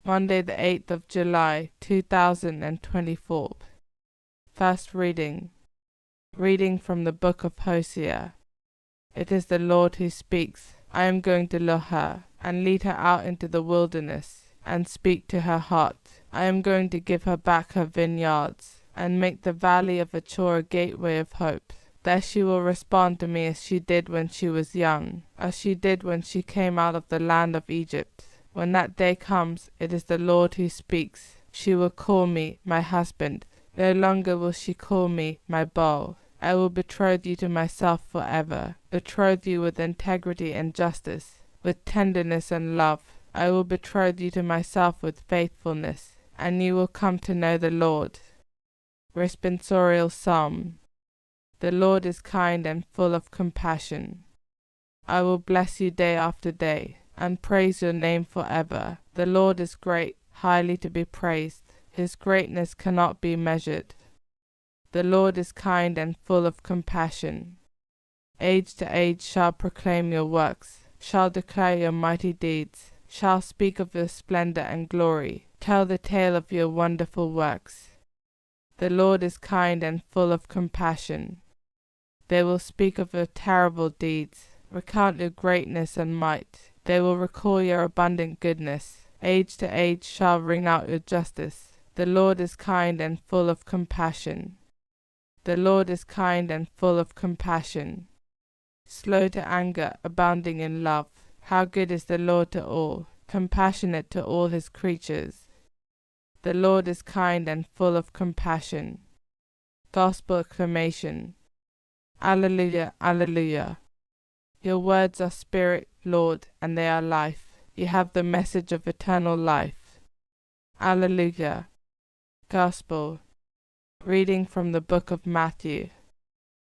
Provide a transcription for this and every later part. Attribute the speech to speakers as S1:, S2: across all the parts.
S1: Monday the 8th of July 2024. First reading. Reading from the book of Hosea. It is the Lord who speaks. I am going to lure her, and lead her out into the wilderness, and speak to her heart. I am going to give her back her vineyards, and make the valley of Achor a gateway of hope. There she will respond to me as she did when she was young, as she did when she came out of the land of Egypt. When that day comes, it is the Lord who speaks. She will call me my husband. No longer will she call me my beau. I will betroth you to myself forever, betroth you with integrity and justice, with tenderness and love. I will betroth you to myself with faithfulness, and you will come to know the Lord. Responsorial Psalm. The Lord is kind and full of compassion. I will bless you day after day, and praise your name forever. The Lord is great, highly to be praised. His greatness cannot be measured. The Lord is kind and full of compassion. Age to age shall proclaim your works, shall declare your mighty deeds, shall speak of your splendor and glory, tell the tale of your wonderful works. The Lord is kind and full of compassion. They will speak of your terrible deeds, recount your greatness and might. They will recall your abundant goodness. Age to age shall ring out your justice. The Lord is kind and full of compassion. The Lord is kind and full of compassion. Slow to anger, abounding in love. How good is the Lord to all, compassionate to all his creatures. The Lord is kind and full of compassion. Gospel acclamation. Alleluia, alleluia. Your words are spirit, Lord, and they are life. You have the message of eternal life. Alleluia. Gospel. Reading from the book of Matthew.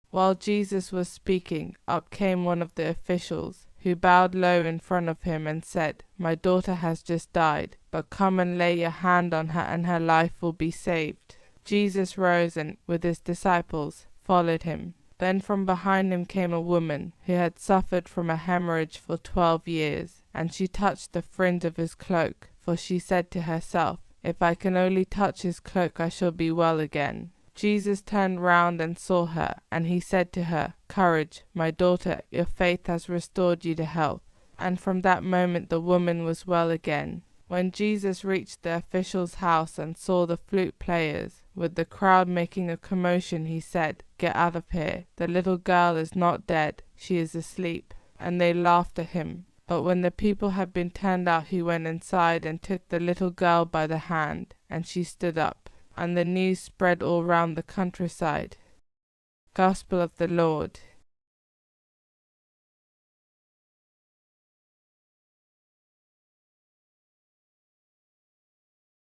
S1: While Jesus was speaking, up came one of the officials, who bowed low in front of him and said, My daughter has just died, but come and lay your hand on her and her life will be saved. Jesus rose and, with his disciples, followed him. Then from behind him came a woman, who had suffered from a hemorrhage for 12 years, and she touched the fringe of his cloak, for she said to herself, If I can only touch his cloak, I shall be well again. Jesus turned round and saw her, and he said to her, Courage, my daughter, your faith has restored you to health. And from that moment the woman was well again. When Jesus reached the official's house and saw the flute players, with the crowd making a commotion, he said, Get out of here. The little girl is not dead, she is asleep. And they laughed at him. But when the people had been turned out, he went inside and took the little girl by the hand, and she stood up. And the news spread all round the countryside. Gospel of the Lord.